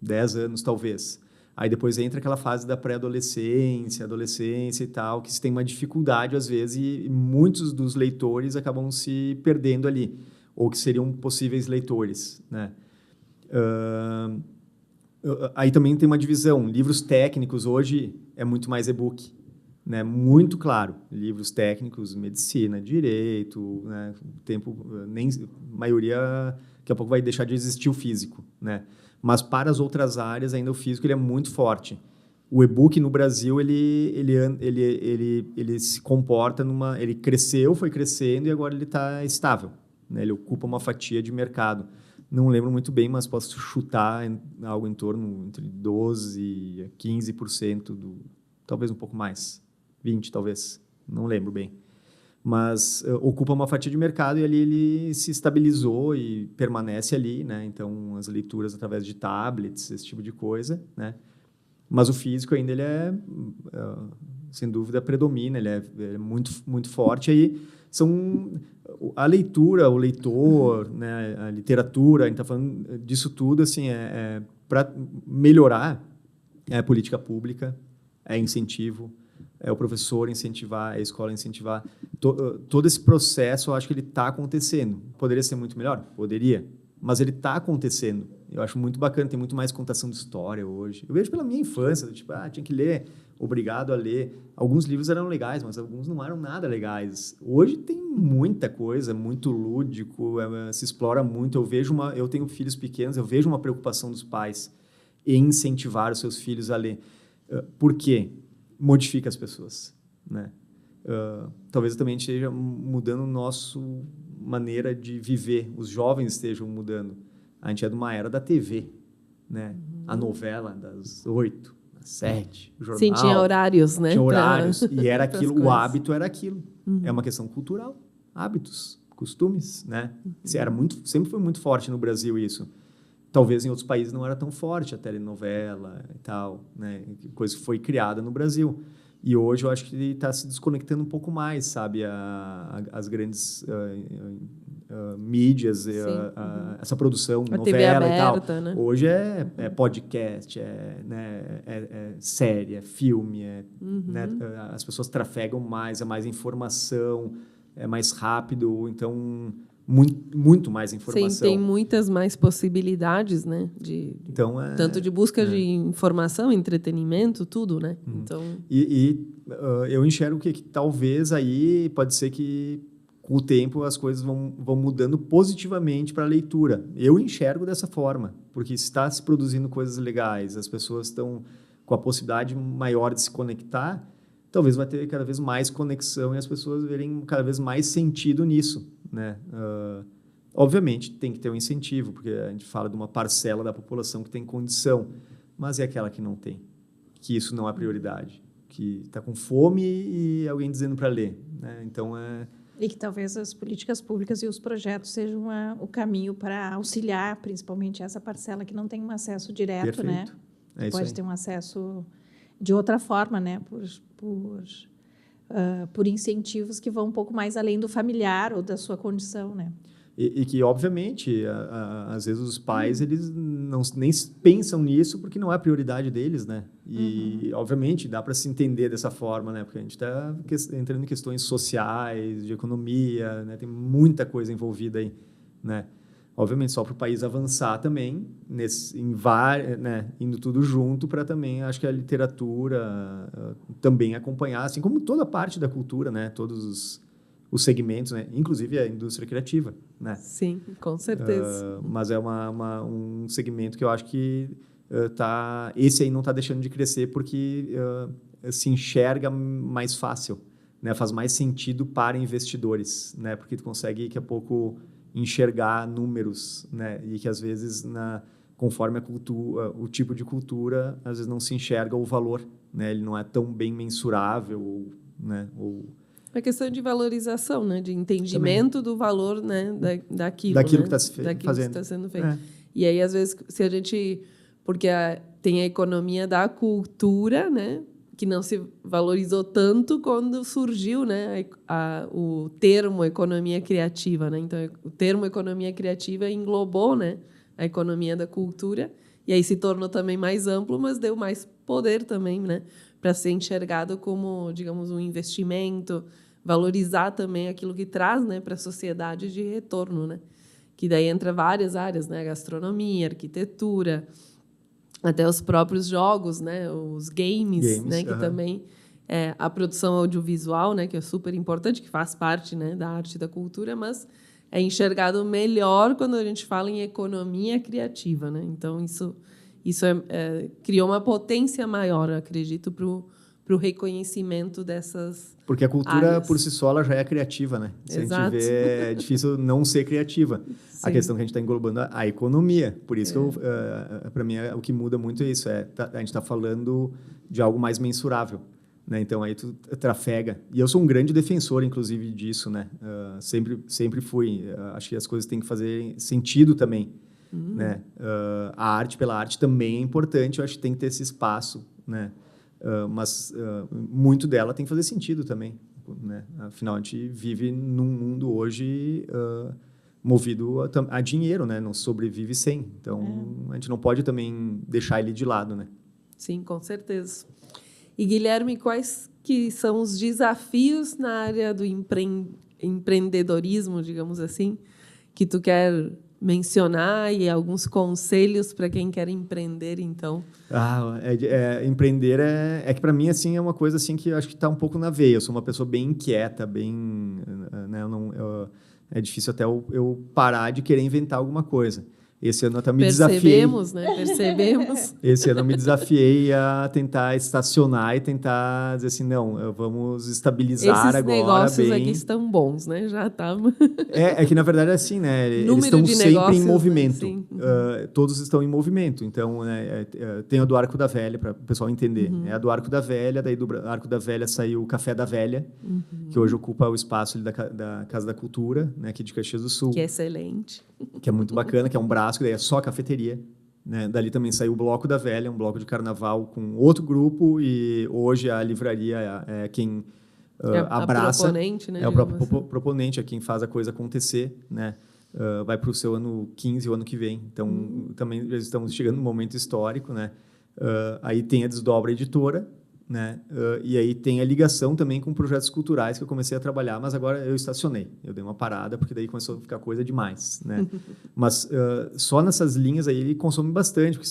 10 anos, talvez. Aí depois entra aquela fase da pré-adolescência, adolescência e tal, que se tem uma dificuldade, às vezes, e muitos dos leitores acabam se perdendo ali, ou que seriam possíveis leitores, né? Aí também tem uma divisão. Livros técnicos, hoje, é muito mais e-book, né? Muito claro, livros técnicos, medicina, direito, né? Maioria, daqui a pouco vai deixar de existir o físico, né? Mas para as outras áreas ainda o físico ele é muito forte. O e-book no Brasil ele se comporta ele cresceu, foi crescendo e agora ele está estável, né? Ele ocupa uma fatia de mercado. Não lembro muito bem, mas posso chutar algo em torno entre 12% a 15% talvez um pouco mais. 20, talvez, não lembro bem. Mas ocupa uma fatia de mercado e ali ele se estabilizou e permanece ali, né? Então, as leituras através de tablets, esse tipo de coisa, né? Mas o físico ainda, ele sem dúvida, predomina, ele é muito, muito forte. Aí, a leitura, o leitor, né? A literatura, a gente está falando disso tudo, assim, para melhorar, é política pública, é incentivo, é o professor incentivar, é a escola incentivar. Todo esse processo, eu acho que ele está acontecendo. Poderia ser muito melhor? Poderia. Mas ele está acontecendo. Eu acho muito bacana, tem muito mais contação de história hoje. Eu vejo pela minha infância, tipo, tinha que ler, obrigado a ler. Alguns livros eram legais, mas alguns não eram nada legais. Hoje tem muita coisa, muito lúdico, se explora muito. Eu tenho filhos pequenos, eu vejo uma preocupação dos pais em incentivar os seus filhos a ler. Por quê? Modifica as pessoas, né? Talvez também esteja mudando nossa maneira de viver, os jovens estejam mudando. A gente é de uma era da TV, né? A novela das 8, das 7, o jornal. Sim, tinha horários, né? Tinha horários, e era aquilo, o hábito era aquilo. É uma questão cultural, hábitos, costumes, né? Sempre foi muito forte no Brasil isso. Talvez em outros países não era tão forte a telenovela e tal, né? Coisa que foi criada no Brasil. E hoje eu acho que ele está se desconectando um pouco mais, sabe? As grandes mídias, essa produção, A novela TV aberta, e tal. né? Hoje é podcast, é série, é filme, né, as pessoas trafegam mais, é mais informação, é mais rápido, então muito mais informação. Sim, tem muitas mais possibilidades, né? Então, tanto de busca de informação, entretenimento, tudo, né? Então... eu enxergo que talvez aí pode ser que com o tempo as coisas vão mudando positivamente para a leitura. Eu enxergo dessa forma, porque está se produzindo coisas legais, as pessoas estão com a possibilidade maior de se conectar, talvez vai ter cada vez mais conexão e as pessoas verem cada vez mais sentido nisso, né? Obviamente tem que ter um incentivo, porque a gente fala de uma parcela da população que tem condição, mas é aquela que não tem, que isso não é prioridade, que está com fome e alguém dizendo para ler, né? Então E que talvez as políticas públicas e os projetos sejam o caminho para auxiliar, principalmente essa parcela que não tem um acesso direto, Perfeito. né? Pode ter um acesso de outra forma, né? Por incentivos que vão um pouco mais além do familiar ou da sua condição, né? E que, obviamente, às vezes os pais eles nem pensam nisso porque não é a prioridade deles, né? E, obviamente, dá para se entender dessa forma, né? Porque a gente está entrando em questões sociais, de economia, né? Tem muita coisa envolvida aí, né? Obviamente, só para o país avançar também, né? Indo tudo junto para também, acho que a literatura também acompanhar, assim como toda parte da cultura, né? Todos os segmentos, né? Inclusive a indústria criativa, né? Sim, com certeza. Mas é um segmento que eu acho que esse aí não está deixando de crescer porque se enxerga mais fácil, né? Faz mais sentido para investidores, né? Porque tu consegue daqui a pouco enxergar números, né? E que às vezes conforme a cultura, o tipo de cultura, às vezes não se enxerga o valor, né? Ele não é tão bem mensurável, né? É questão de valorização, né? De entendimento também do valor, né? Daquilo, né? Que está fazendo. Que está sendo feito. E aí, às vezes, se a gente... Porque tem a economia da cultura, né? Que não se valorizou tanto quando surgiu, né? O termo economia criativa, né? Então, o termo economia criativa englobou, né? A economia da cultura. E aí se tornou também mais amplo, mas deu mais poder também, né? Para ser enxergado como, digamos, um investimento, valorizar também aquilo que traz, né, para a sociedade de retorno, né? Que daí entra várias áreas, né? Gastronomia, arquitetura, até os próprios jogos, né? Os games, né? Que também a produção audiovisual, né? Que é super importante, que faz parte, né, da arte e da cultura, mas é enxergado melhor quando a gente fala em economia criativa, né? Então isso criou uma potência maior, acredito, para o reconhecimento dessas porque a cultura, áreas. Por si só, ela já é criativa, né? Se Exato. A gente vê, é difícil não ser criativa. Sim. A questão que a gente está englobando a economia. Por isso que, para mim, o que muda muito é isso. A gente está falando de algo mais mensurável, né? Então, aí tu trafega. E eu sou um grande defensor, inclusive, disso, né? Sempre fui. Acho que as coisas têm que fazer sentido também. Né? A arte pela arte também é importante, eu acho que tem que ter esse espaço, né? Mas muito dela tem que fazer sentido também, né? Afinal, a gente vive num mundo hoje movido a dinheiro, né? Não sobrevive sem. Então, a gente não pode também deixar ele de lado, né? Sim, com certeza. E, Guilherme, quais que são os desafios na área do empreendedorismo, digamos assim, que tu quer mencionar e alguns conselhos para quem quer empreender, então? Empreender que para mim assim é uma coisa assim que eu acho que está um pouco na veia. Eu sou uma pessoa bem inquieta, né? É difícil até eu parar de querer inventar alguma coisa. Esse ano eu até me desafiei. Percebemos. Esse ano eu me desafiei a tentar estacionar e tentar dizer assim, não, vamos estabilizar Esses agora. Negócios aqui estão bons, né? Já tá. É que na verdade é assim, né? Eles estão sempre em movimento. Né? Todos estão em movimento. Então, tem a do Arco da Velha para o pessoal entender. É a do Arco da Velha, daí do Arco da Velha saiu o Café da Velha, que hoje ocupa o espaço ali da Casa da Cultura, né? Aqui de Caxias do Sul. Que é excelente. Que é muito bacana, que é um braço que daí é só cafeteria, né? Dali também saiu o Bloco da Velha, um bloco de carnaval com outro grupo, e hoje a livraria é quem abraça. Proponente, né, É o próprio proponente, é quem faz a coisa acontecer, né? Vai para o seu ano 15, o ano que vem. Então, também estamos chegando num momento histórico, né? Aí tem a Desdobra Editora, né? E aí tem a ligação também com projetos culturais que eu comecei a trabalhar, mas agora eu estacionei. Eu dei uma parada, porque daí começou a ficar coisa demais, né? Mas só nessas linhas aí ele consome bastante, porque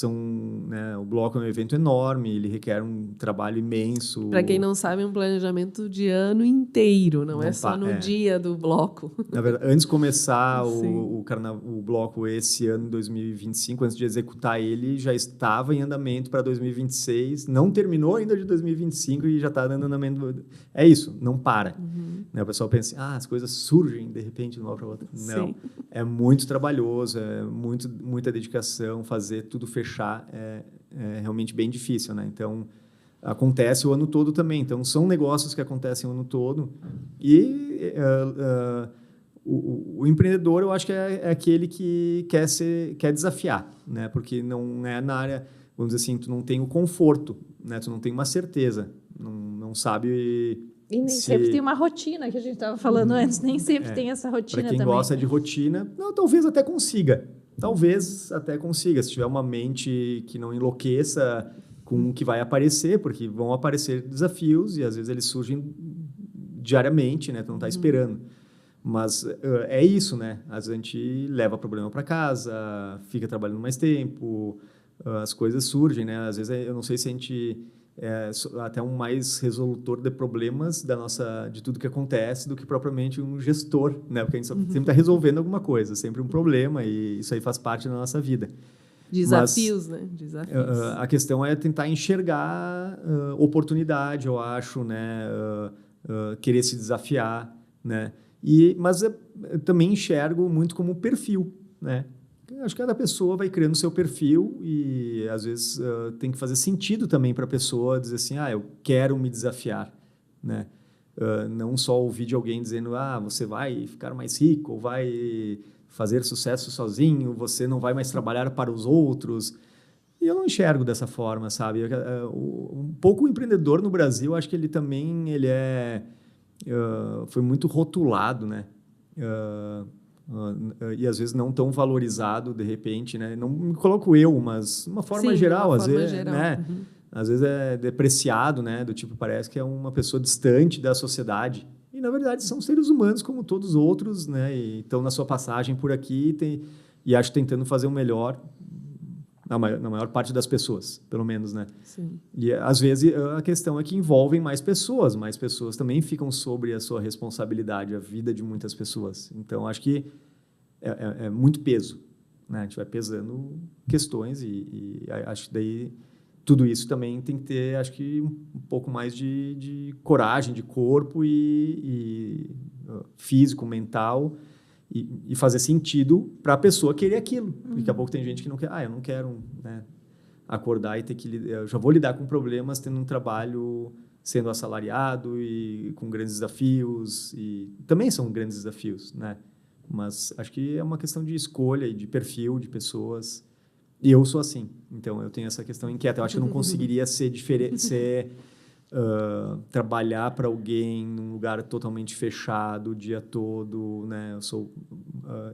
né, o bloco é um evento enorme, ele requer um trabalho imenso. Para quem não sabe, é um planejamento de ano inteiro, não é só no dia do bloco. Na verdade, antes de começar o bloco esse ano, 2025, antes de executar ele, já estava em andamento para 2026, não terminou ainda de 2025 e já está dando andamento. É isso, não para. Né? O pessoal pensa, as coisas surgem de repente de uma para outra. Não, é muito trabalhoso, é muita dedicação, fazer tudo fechar é realmente bem difícil, né? Então, acontece o ano todo também. Então, são negócios que acontecem o ano todo e o empreendedor, eu acho que é aquele que quer desafiar, né? Porque não é na área, vamos dizer assim, tu não tem o conforto, né? Tu não tem uma certeza, não sabe... E nem sempre tem uma rotina, que a gente estava falando antes, nem sempre tem essa rotina também. Para quem gosta de rotina, talvez até consiga. Talvez até consiga, se tiver uma mente que não enlouqueça com o que vai aparecer, porque vão aparecer desafios e às vezes eles surgem diariamente, né? Tu não está esperando. Mas é isso, né? Às vezes a gente leva problema para casa, fica trabalhando mais tempo, as coisas surgem, né? Às vezes eu não sei se a gente é até um mais resolutor de problemas de tudo que acontece do que propriamente um gestor, né? Porque a gente sempre está resolvendo alguma coisa, sempre um problema, e isso aí faz parte da nossa vida. Desafios, né? Desafios. A questão é tentar enxergar oportunidade, eu acho, né? Querer se desafiar, né? Mas eu também enxergo muito como perfil, né? Acho que cada pessoa vai criando seu perfil e, às vezes, tem que fazer sentido também para a pessoa dizer assim, eu quero me desafiar, né? Não só ouvir de alguém dizendo, você vai ficar mais rico, ou vai fazer sucesso sozinho, você não vai mais trabalhar para os outros. E eu não enxergo dessa forma, sabe? Um pouco o empreendedor no Brasil, acho que ele também foi muito rotulado, né? E às vezes não tão valorizado de repente, né? Não me coloco eu, mas de uma forma geral, às vezes, né? Às vezes é depreciado, né? Do tipo, parece que é uma pessoa distante da sociedade. E na verdade são seres humanos como todos os outros, né? E estão na sua passagem por aqui e acho tentando fazer o melhor na maior parte das pessoas, pelo menos, né? Sim. E às vezes a questão é que envolvem mais pessoas também ficam sobre a sua responsabilidade, a vida de muitas pessoas. Então, acho que é muito peso, né? A gente vai pesando questões e acho que daí tudo isso também tem que ter, acho que, um pouco mais de coragem, de corpo e físico, mental, e fazer sentido para a pessoa querer aquilo. Daqui a pouco tem gente que não quer, eu não quero, né, acordar e ter que eu já vou lidar com problemas tendo um trabalho sendo assalariado e com grandes desafios, e também são grandes desafios, né? Mas acho que é uma questão de escolha e de perfil de pessoas, e eu sou assim, então eu tenho essa questão inquieta. Eu acho que eu não conseguiria ser diferente, trabalhar para alguém num lugar totalmente fechado o dia todo, né?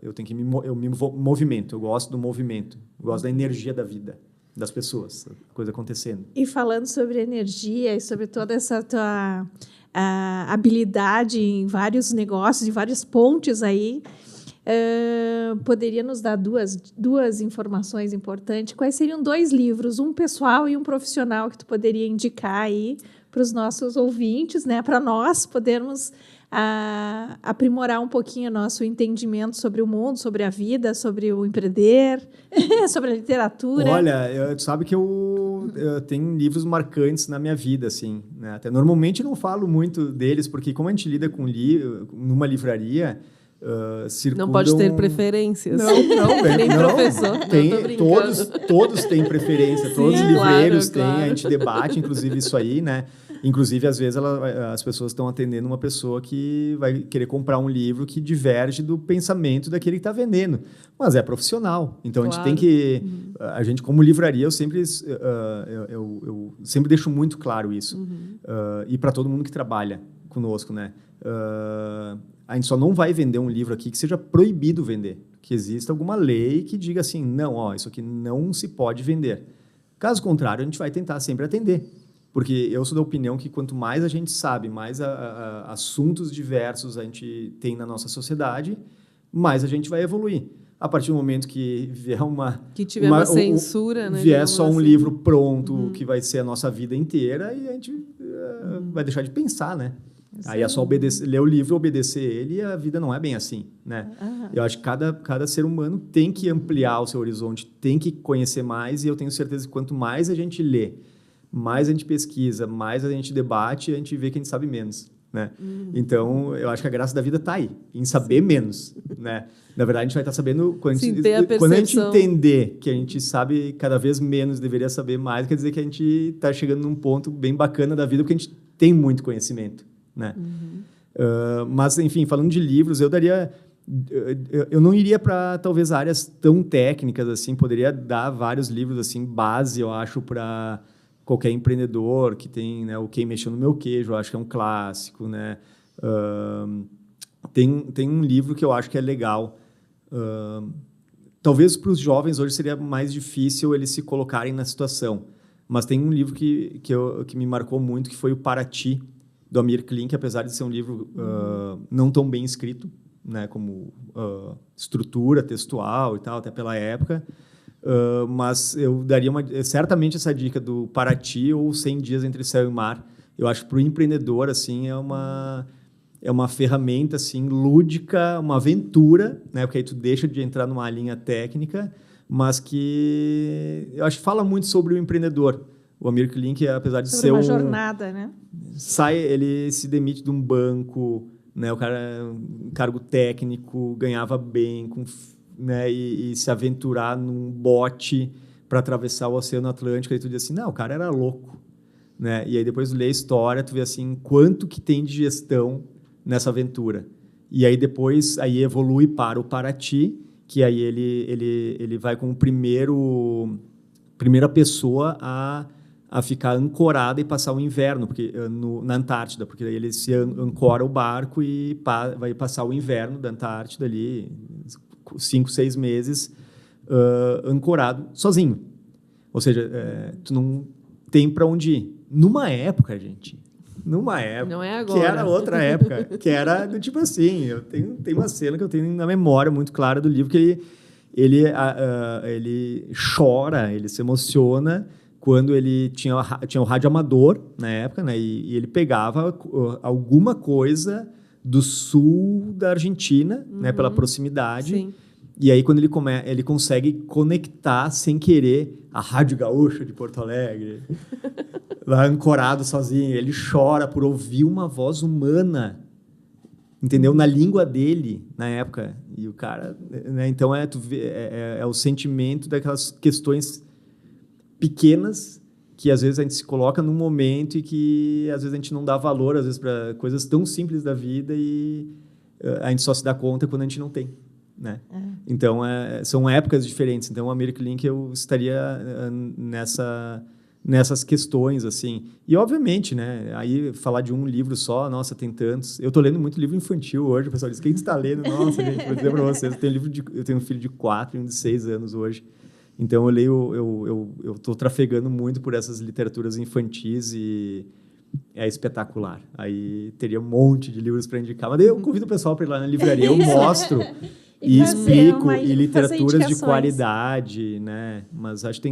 Eu tenho que eu me movimento, eu gosto do movimento, eu gosto da energia da vida das pessoas, a coisa acontecendo. E falando sobre energia e sobre toda essa tua habilidade em vários negócios, em várias pontes aí, poderia nos dar duas informações importantes? Quais seriam 2 livros, um pessoal e um profissional, que tu poderia indicar aí para os nossos ouvintes, né? Para nós podermos aprimorar um pouquinho o nosso entendimento sobre o mundo, sobre a vida, sobre o empreender, sobre a literatura? Olha, tu sabe que eu tenho livros marcantes na minha vida, assim, né? Até normalmente não falo muito deles, porque como a gente lida com numa livraria, circundam... Não pode ter preferências. Não, nem não. professor. Todos têm preferência, todos os livreiros têm, a gente debate, inclusive, isso aí, né? Inclusive, às vezes, as pessoas estão atendendo uma pessoa que vai querer comprar um livro que diverge do pensamento daquele que está vendendo. Mas é profissional. Então, a gente tem que... A gente, como livraria, eu sempre deixo muito claro isso. E para todo mundo que trabalha. conosco, né? A gente só não vai vender um livro aqui que seja proibido vender, que exista alguma lei que diga assim, não, ó, isso aqui não se pode vender. Caso contrário, a gente vai tentar sempre atender, porque eu sou da opinião que quanto mais a gente sabe, mais assuntos diversos a gente tem na nossa sociedade, mais a gente vai evoluir. A partir do momento que vier tiver uma censura, né? Vier só um livro pronto que vai ser a nossa vida inteira e a gente vai deixar de pensar, né? Aí é só ler o livro, obedecer ele, e a vida não é bem assim, né? Eu acho que cada ser humano tem que ampliar o seu horizonte, tem que conhecer mais, e eu tenho certeza que quanto mais a gente lê, mais a gente pesquisa, mais a gente debate, a gente vê que a gente sabe menos, né? Então, eu acho que a graça da vida está aí, em saber menos, né? Na verdade, a gente vai estar sabendo... Quando a gente entender que a gente sabe cada vez menos, deveria saber mais, quer dizer que a gente está chegando num ponto bem bacana da vida, porque a gente tem muito conhecimento, né? Mas, enfim, falando de livros, eu não iria para, talvez, áreas tão técnicas, assim, poderia dar vários livros, assim, base, eu acho, para qualquer empreendedor que tem, né, o Quem Mexeu no Meu Queijo, eu acho que é um clássico, né? Tem um livro que eu acho que é legal. Talvez para os jovens hoje seria mais difícil eles se colocarem na situação, mas tem um livro que me marcou muito, que foi o Paraty, do Amir Klink, apesar de ser um livro não tão bem escrito, né, como estrutura textual e tal, até pela época, mas eu daria certamente essa dica do Paraty ou 100 Dias Entre Céu e Mar. Eu acho que para o empreendedor assim, é uma ferramenta assim, lúdica, uma aventura, né, porque aí tu deixa de entrar numa linha técnica, mas que eu acho que fala muito sobre o empreendedor. O Amir Klink, apesar de ser uma jornada, né? Ele se demite de um banco, né? O cara, um cargo técnico, ganhava bem, né? E se aventurar num bote para atravessar o Oceano Atlântico, e tu diz assim, não, o cara era louco, né? E aí depois tu lê a história, tu vê assim, quanto que tem de gestão nessa aventura. E aí depois aí evolui para o Paraty, que aí ele vai como primeira pessoa a ficar ancorada e passar o inverno na Antártida, porque aí ele se ancora o barco e vai passar o inverno da Antártida ali, 5, 6 meses, ancorado, sozinho. Ou seja, tu não tem para onde ir. Numa época, não é agora, que era outra época, que era do tipo assim, tem uma cena que eu tenho na memória muito clara do livro, que ele chora, ele se emociona quando ele tinha o rádio amador na época, né? E ele pegava alguma coisa do sul da Argentina, né? Pela proximidade. Sim. E aí, quando ele consegue conectar, sem querer, a Rádio Gaúcha de Porto Alegre, lá ancorado sozinho, ele chora por ouvir uma voz humana, entendeu? Na língua dele, na época. E o cara... Né? Então, tu vê, é o sentimento daquelas questões pequenas que às vezes a gente se coloca num momento e que às vezes a gente não dá valor, às vezes, para coisas tão simples da vida, e a gente só se dá conta quando a gente não tem, né? Então, são épocas diferentes. Então, o Amir Klink, eu estaria nessas questões, assim. E, obviamente, né, aí falar de um livro só, nossa, tem tantos. Eu estou lendo muito livro infantil hoje, o pessoal diz, quem você está lendo? Nossa, gente, vou dizer para vocês, eu tenho um filho de 4 e um de 6 anos hoje. Então, eu estou trafegando muito por essas literaturas infantis e é espetacular. Aí teria um monte de livros para indicar, mas daí eu convido o pessoal para ir lá na livraria, eu mostro e explico, e literaturas de qualidade, né? Mas acho que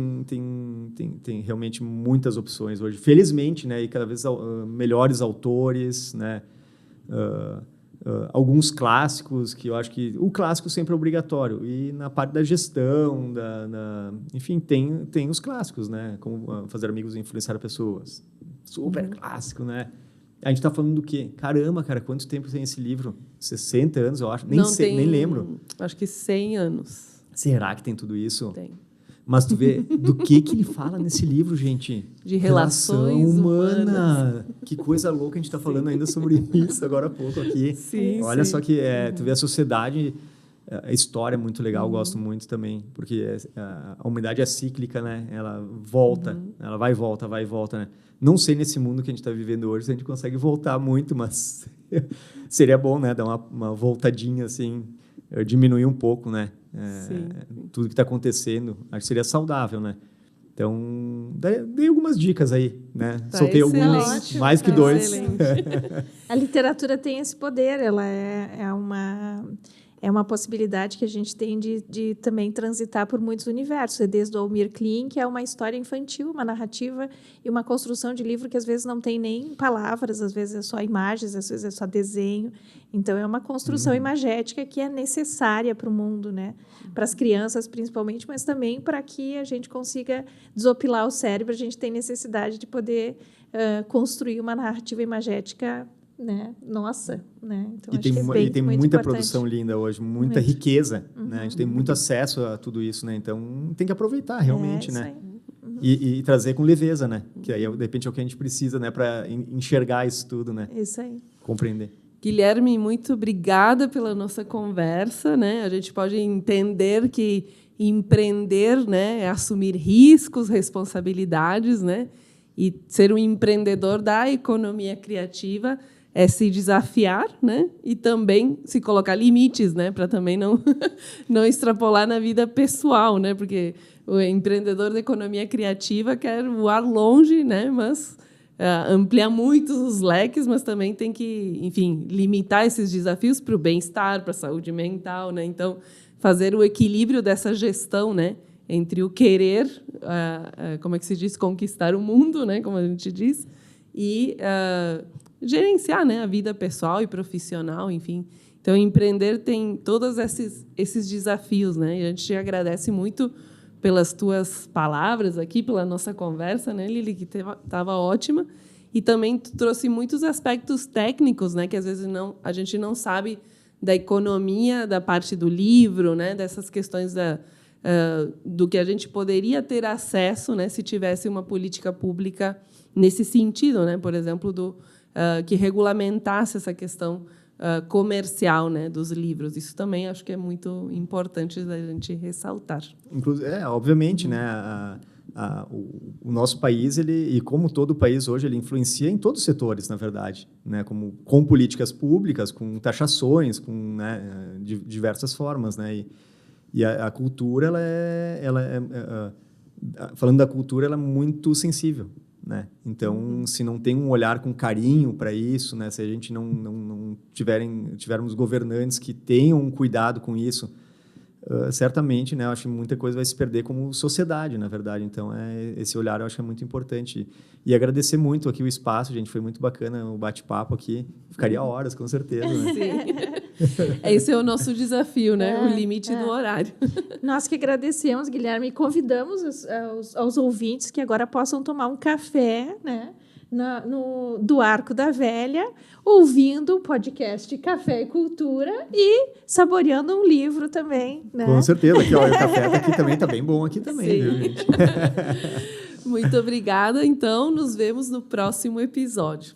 tem realmente muitas opções hoje. Felizmente, né? E cada vez melhores autores, né? Alguns clássicos, que eu acho que o clássico sempre é obrigatório, e na parte da gestão, enfim, tem os clássicos, né? Como Fazer Amigos e Influenciar Pessoas, super clássico, né? A gente está falando do quê? Caramba, cara, quanto tempo tem esse livro? 60 anos, eu acho, nem lembro. Acho que 100 anos. Será que tem tudo isso? Tem. Mas tu vê do que ele fala nesse livro, gente? De relações humanas. Que coisa louca, a gente está falando ainda sobre isso agora há pouco aqui. Sim, Olha sim. só que tu vê a sociedade A história é muito legal, gosto muito também, porque a humanidade é cíclica, né? Ela volta, ela vai e volta, né? Não sei nesse mundo que a gente está vivendo hoje se a gente consegue voltar muito, mas seria bom, né? Dar uma voltadinha, assim, diminuir um pouco, né? Tudo que está acontecendo, acho que seria saudável, né? Então, dei algumas dicas aí, né? Tá, soltei excelente. alguns, mais que 2. A literatura tem esse poder, ela é uma possibilidade que a gente tem de também transitar por muitos universos. Desde o Almir Klin, que é uma história infantil, uma narrativa e uma construção de livro que às vezes não tem nem palavras, às vezes é só imagens, às vezes é só desenho. Então, é uma construção imagética que é necessária para o mundo, né? Para as crianças, principalmente, mas também para que a gente consiga desopilar o cérebro, a gente tem necessidade de poder construir uma narrativa imagética, né? Nossa, né? Então, e tem muita produção linda hoje, muita riqueza, né? A gente tem muito acesso a tudo isso, né? Então, tem que aproveitar realmente, né? E trazer com leveza, né? Que aí, de repente, é o que a gente precisa, né? Para enxergar isso tudo, né? Isso aí. Compreender. Guilherme, muito obrigada pela nossa conversa, né? A gente pode entender que empreender, né, é assumir riscos, responsabilidades, né? E ser um empreendedor da economia criativa é se desafiar, né? E também se colocar limites, né? Para também não extrapolar na vida pessoal, né? Porque o empreendedor da economia criativa quer voar longe, né? Mas ampliar muito os leques, mas também tem que, enfim, limitar esses desafios para o bem-estar, para a saúde mental, né? Então, fazer o equilíbrio dessa gestão, né? Entre o querer, como é que se diz, conquistar o mundo, né? Como a gente diz, e gerenciar, né, a vida pessoal e profissional, enfim. Então, empreender tem todos esses desafios, né? E a gente te agradece muito pelas tuas palavras aqui, pela nossa conversa, né, Lili, que estava ótima. E também tu trouxe muitos aspectos técnicos, né, que às vezes a gente não sabe da economia, da parte do livro, né, dessas questões do que a gente poderia ter acesso, né, se tivesse uma política pública nesse sentido, né, por exemplo, que regulamentasse essa questão comercial, né, dos livros. Isso também acho que é muito importante da gente ressaltar. Obviamente, né, o nosso país, e como todo país hoje, ele influencia em todos os setores, na verdade, né, com políticas públicas, com taxações, com, né, de diversas formas, né, e a cultura, falando da cultura, ela é muito sensível, né? Então, se não tem um olhar com carinho para isso, né? Se a gente não tivermos governantes que tenham um cuidado com isso, certamente, né? Eu acho que muita coisa vai se perder como sociedade, na verdade. Então, esse olhar eu acho que é muito importante. E agradecer muito aqui o espaço, gente. Foi muito bacana o bate-papo aqui. Ficaria horas, com certeza, né? Sim. Esse é o nosso desafio, né? O limite do horário. Nós que agradecemos, Guilherme, e convidamos aos ouvintes que agora possam tomar um café, né, do Arco da Velha, ouvindo o podcast Café e Cultura e saboreando um livro também, né? Com certeza. Aqui, ó, o café daqui também está bem bom aqui também, Sim. Viu, gente? Muito obrigada. Então, nos vemos no próximo episódio.